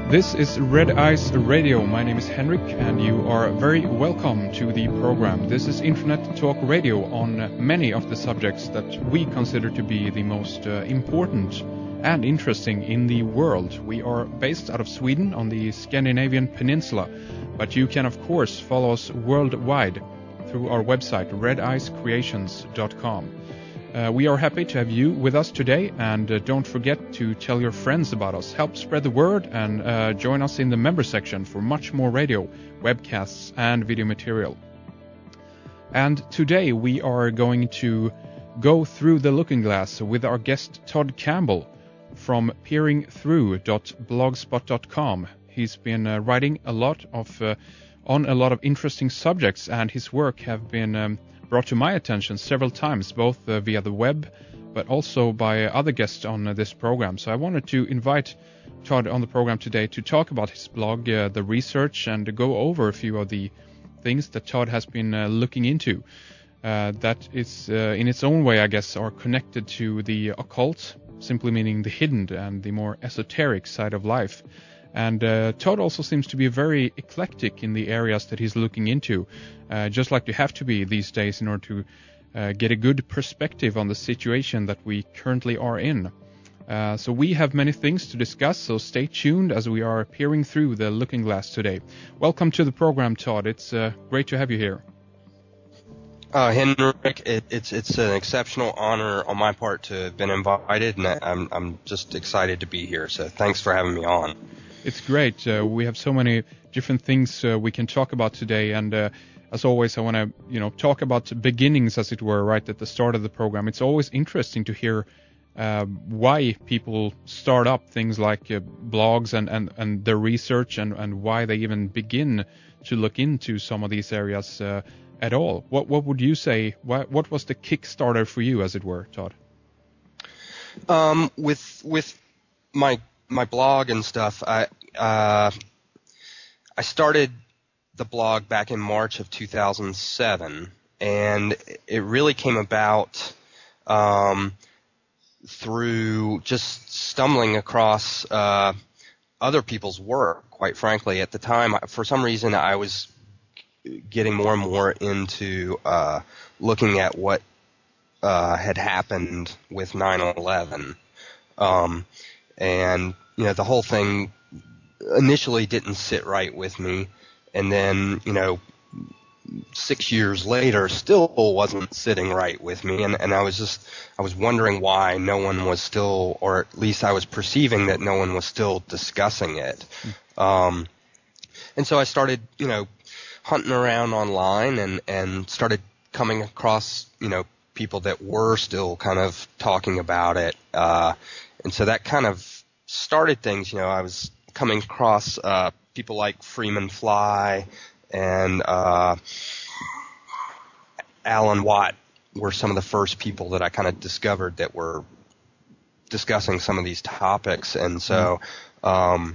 This is Red Eyes Radio. My name is Henrik, and you are very welcome to the program. This is Internet Talk Radio on many of the subjects that we consider to be the most important and interesting in the world. We are based out of Sweden on the Scandinavian peninsula, but you can of course follow us worldwide through our website redeyescreations.com. We are happy to have you with us today, and don't forget to tell your friends about us. Help spread the word and join us in the member section for much more radio, webcasts, and video material. And today we are going to go through the looking glass with our guest Todd Campbell from peeringthrough.blogspot.com. He's been writing a lot of on a lot of interesting subjects, and his work have been brought to my attention several times, both via the web, but also by other guests on this program. So I wanted to invite Todd on the program today to talk about his blog, the research, and to go over a few of the things that Todd has been looking into that is, in its own way, I guess, are connected to the occult, simply meaning the hidden and the more esoteric side of life. And Todd also seems to be very eclectic in the areas that he's looking into, just like you have to be these days in order to get a good perspective on the situation that we currently are in. So we have many things to discuss, so stay tuned as we are peering through the looking glass today. Welcome to the program, Todd. It's great to have you here. Henrik, it's an exceptional honor on my part to have been invited, and I'm just excited to be here. So thanks for having me on. It's great. We have so many different things we can talk about today, and as always, I want to talk about beginnings, as it were, right at the start of the program. It's always interesting to hear why people start up things like blogs and their research, and why they even begin to look into some of these areas at all. What would you say? What was the Kickstarter for you, as it were, Todd? With my blog and stuff, I started the blog back in March of 2007, and it really came about through just stumbling across other people's work. Quite frankly, at the time, for some reason, I was getting more and more into looking at what had happened with 9/11. And, the whole thing initially didn't sit right with me. And then, 6 years later, still wasn't sitting right with me. And I was wondering why no one was still, or at least I was perceiving that no one was still discussing it. And so I started, hunting around online and started coming across, people that were still kind of talking about it. And so that kind of started things. I was coming across people like Freeman Fly and Alan Watt were some of the first people that I kind of discovered that were discussing some of these topics. And so I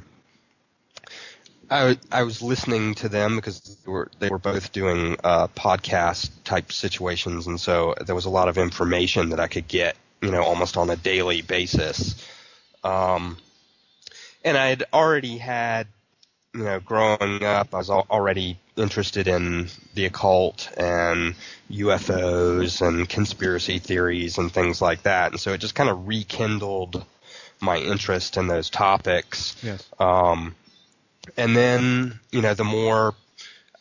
was listening to them because they were both doing podcast type situations, and so there was a lot of information that I could get, almost on a daily basis. And I had already had, growing up, I was already interested in the occult and UFOs and conspiracy theories and things like that, and so it just kind of rekindled my interest in those topics. Yes. And then, the more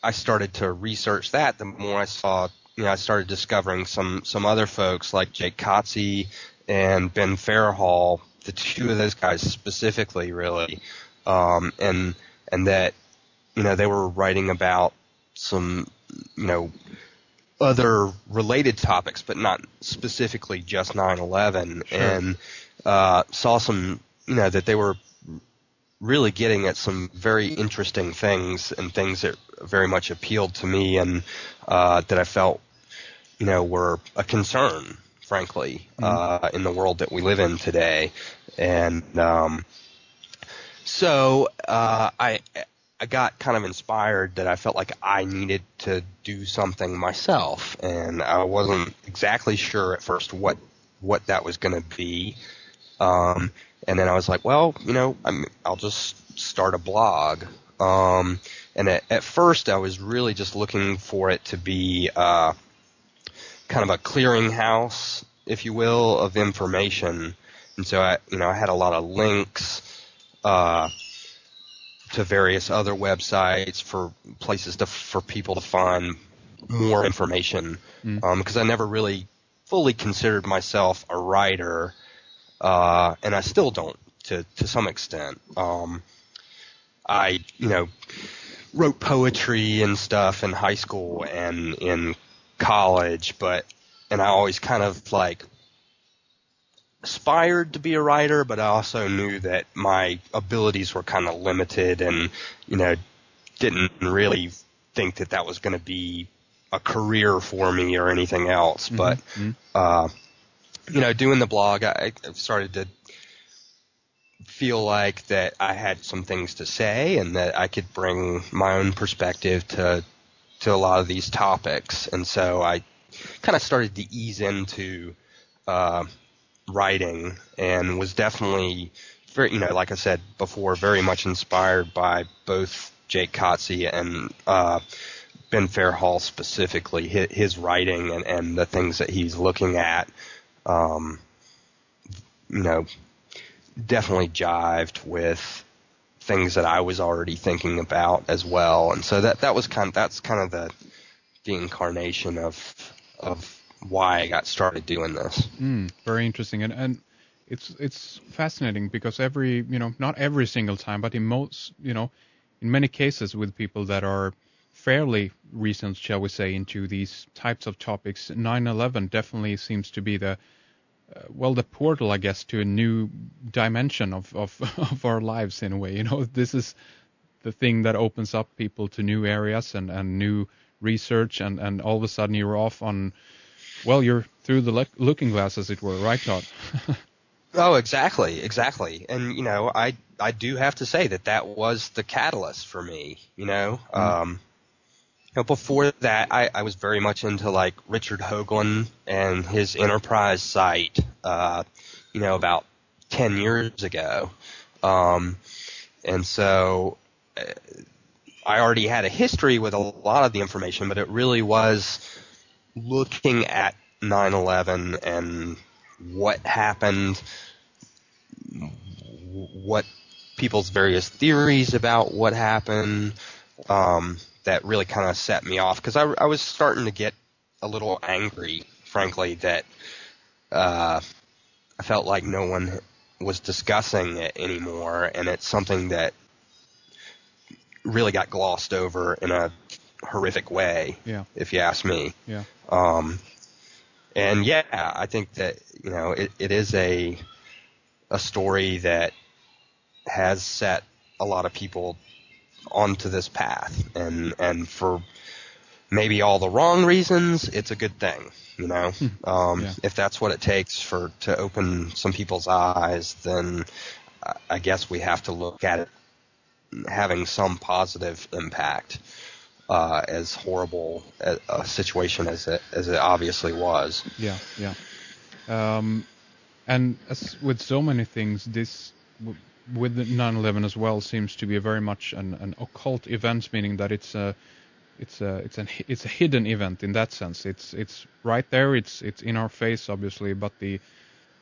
I started to research that, the more I saw, I started discovering some other folks like Jake Kotze and Ben Farahall, the two of those guys specifically, really, and that, they were writing about some, other related topics, but not specifically just 9/11, sure. And saw some, that they were really getting at some very interesting things and things that very much appealed to me and that I felt, were a concern, frankly, in the world that we live in today. And so I got kind of inspired that I felt like I needed to do something myself, and I wasn't exactly sure at first what that was going to be. And then I was like, well, I'll just start a blog. And at first I was really just looking for it to be kind of a clearinghouse, if you will, of information. And so I had a lot of links to various other websites for places for people to find more information. Because I never really fully considered myself a writer, and I still don't to some extent. I wrote poetry and stuff in high school and in college, and I always kind of like aspired to be a writer, but I also knew that my abilities were kind of limited, and didn't really think that was going to be a career for me or anything else. But doing the blog, I started to feel like that I had some things to say and that I could bring my own perspective to a lot of these topics. And so I kind of started to ease into writing, and was definitely very, like I said before, very much inspired by both Jake Kotze and Ben Fairhall specifically, his writing and the things that he's looking at. Definitely jived with things that I was already thinking about as well, and so that's kind of the incarnation of why I got started doing this. Very interesting, and it's fascinating because not every single time, but in many cases with people that are fairly recent, shall we say, into these types of topics, 9/11 definitely seems to be the portal, I guess, to a new dimension of our lives in a way. This is the thing that opens up people to new areas and new research, and all of a sudden you're off on, you're through the looking glass, as it were, right, Todd? Oh, exactly. And, I do have to say that was the catalyst for me, Before that, I was very much into like Richard Hoagland and his Enterprise site, about 10 years ago. And so I already had a history with a lot of the information, but it really was looking at 9/11 and what happened, what people's various theories about what happened, that really kind of set me off, because I was starting to get a little angry, frankly, that I felt like no one was discussing it anymore, and it's something that really got glossed over in a horrific way, if you ask me. Yeah. And yeah, I think that it is a story that has set a lot of people onto this path, and for maybe all the wrong reasons, it's a good thing, If that's what it takes to open some people's eyes, then I guess we have to look at it having some positive impact, as horrible a situation as it obviously was. Yeah. And as with so many things, this with the 9/11 as well seems to be a very much an occult event, meaning that it's a hidden event in that sense. It's right there, it's in our face, obviously, but the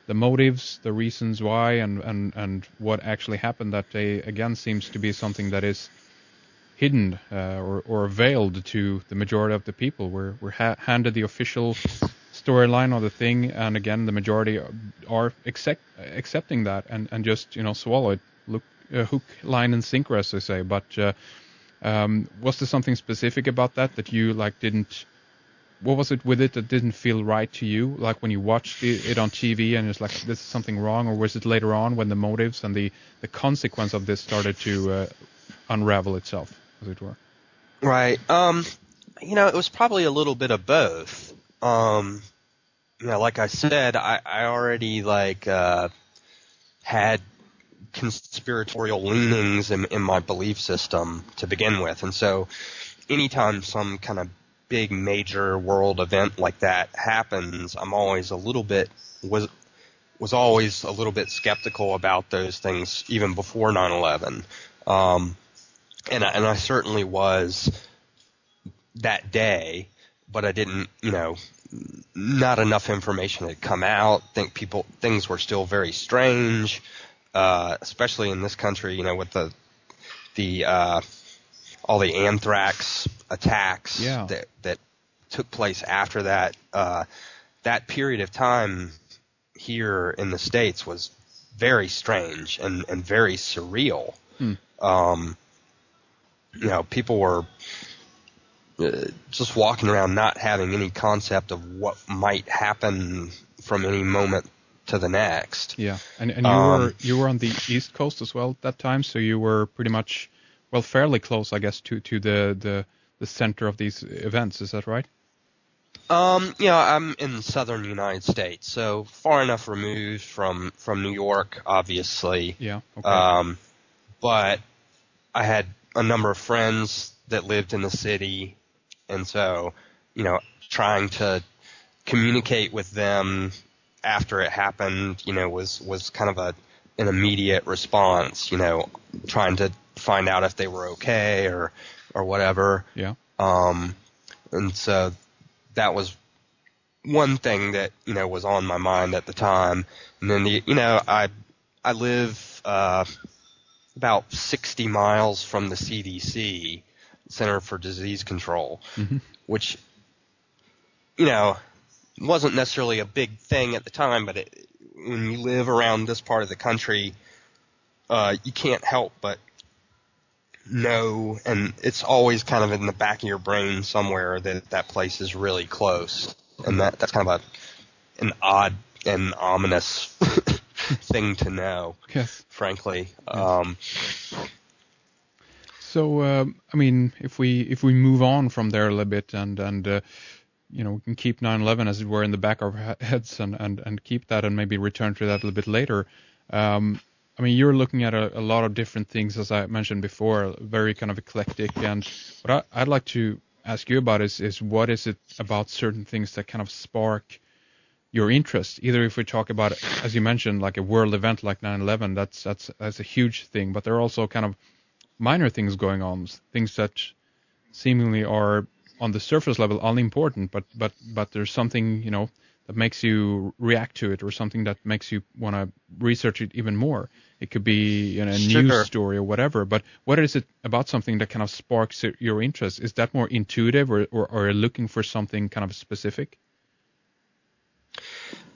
motives, the reasons why, and what actually happened that day again seems to be something that is hidden or veiled to the majority of the people. We're handed the official storyline of the thing, and again the majority are accepting that and just swallow it, hook, line, and sinker, as they say. But was there something specific about that you didn't? What was it with it that didn't feel right to you? Like when you watched it on TV and it's like, this is something wrong, or was it later on when the motives and the consequence of this started to unravel itself, as it were? Right. It was probably a little bit of both. Like I said, I already had conspiratorial leanings in my belief system to begin with, and so anytime some kind of big major world event like that happens, I'm always a little bit was always a little bit skeptical about those things even before 9/11. And I certainly was that day, but I didn't, not enough information had come out. Things were still very strange, especially in this country, with the all the anthrax attacks that took place after that. That period of time here in the States was very strange and very surreal. People were just walking around not having any concept of what might happen from any moment to the next. Yeah, and you were on the East Coast as well at that time, so you were pretty much, fairly close, I guess, to the center of these events. Is that right? I'm in southern United States, so far enough removed from New York, obviously. Yeah. Okay. But I had a number of friends that lived in the city, and so, trying to communicate with them after it happened, was kind of an immediate response, trying to find out if they were okay or whatever. Yeah. And so that was one thing that, was on my mind at the time. And then, I live about 60 miles from the CDC, Center for Disease Control, which, wasn't necessarily a big thing at the time, but when you live around this part of the country, you can't help but know, and it's always kind of in the back of your brain somewhere that place is really close, and that's kind of an odd and ominous thing to know. Yes. Frankly. Yes. So, if we move on from there a little bit and we can keep 9/11 as it were in the back of our heads and keep that and maybe return to that a little bit later. You're looking at a lot of different things, as I mentioned before, very kind of eclectic. And what I'd like to ask you about is what is it about certain things that kind of spark your interest? Either if we talk about, as you mentioned, like a world event like 9/11, that's a huge thing, but there are also kind of minor things going on, things that seemingly are on the surface level unimportant, but there's something that makes you react to it, or something that makes you want to research it even more. It could be a news story or whatever. But what is it about something that kind of sparks your interest? Is that more intuitive, or are you looking for something kind of specific?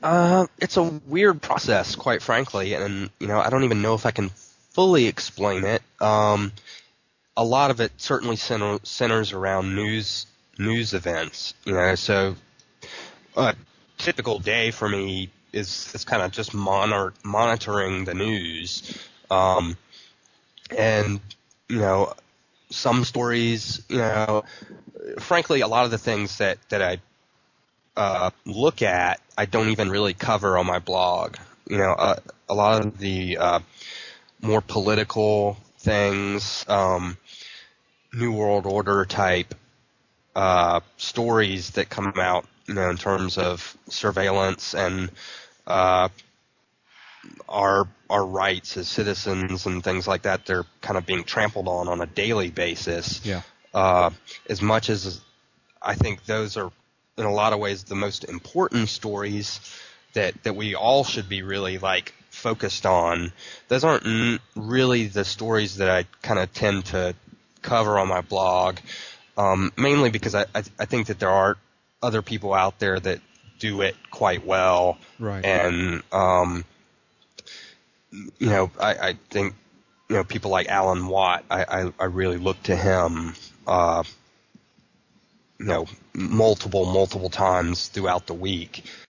It's a weird process, quite frankly, and I don't even know if I can fully explain it. A lot of it certainly centers around news events. So a typical day for me is kind of just monitoring the news, and some stories. Frankly, a lot of the things that I look at, I don't even really cover on my blog. A lot of the more political things, New World Order type stories that come out, in terms of surveillance and our rights as citizens and things like that. They're kind of being trampled on a daily basis. Yeah. As much as I think those are, in a lot of ways, the most important stories that we all should be really focused on. Those aren't really the stories that I kind of tend to cover on my blog, mainly because I think that there are other people out there that do it quite well. Right. And I think people like Alan Watt, I really look to him multiple times throughout the week.